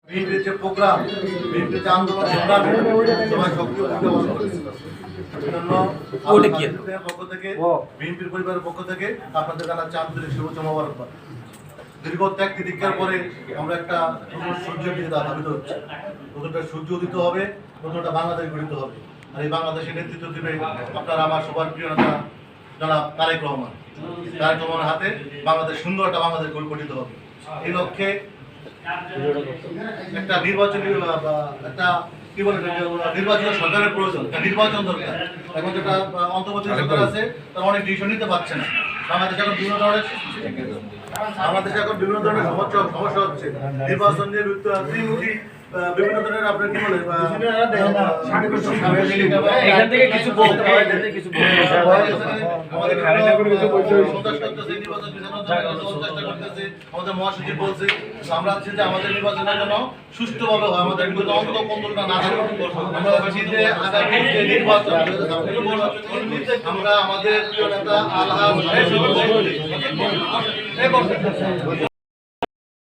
বিএনপির যে প্রোগ্রাম, বিএনপির যে আন্দোলন সংগ্রামে সবাই সক্রিয় ভূমিকা পালন করেছে। সেজন্য আপনাদের পক্ষ থেকে, বিএনপির পরিবারের পক্ষ থেকে আপনাদের জানাচ্ছি আন্তরিক শুভেচ্ছা মোবারকবাদ। দীর্ঘ ত্যাগ তিতিক্ষার পরে আমরা একটা সূর্যের দিকে ধাবিত হচ্ছে। নতুনটা সূর্য উদিত হবে, নতুনটা বাংলাদেশ গঠিত হবে। আর এই বাংলাদেশের নেতৃত্ব দিবে আপনারা আমার সবার প্রিয় নেতা জনাব তারেক রহমান। তারেক রহমানের হাতে বাংলাদেশ সুন্দর একটা বাংলাদেশ গঠিত হবে। এই লক্ষ্যে একটা নির্বাচনী একটা কি বলে নির্বাচন সরকারের প্রয়োজন, নির্বাচন দরকার। এখন যেটা অন্তর্বর্তী সরকার আছে তারা অনেক ডিসিশন নিতে পারছে না। বাংলাদেশে এখন বিভিন্ন ধরনের সমস্যা হচ্ছে। নির্বাচন নিয়ে ত্রিমুখী বিভিন্ন ধরনের আপনার কি বলে আমাদের মহাসচিব বলছে আমরা চাচ্ছি যে আমাদের নির্বাচনের জন্য সুষ্ঠুভাবে হয়, আমাদের অন্তর্কন্দলটা না থাকে। আমরা চাচ্ছি যে আগামী যে নির্বাচন আমরা আমাদের প্রিয় নেতা আলহাজ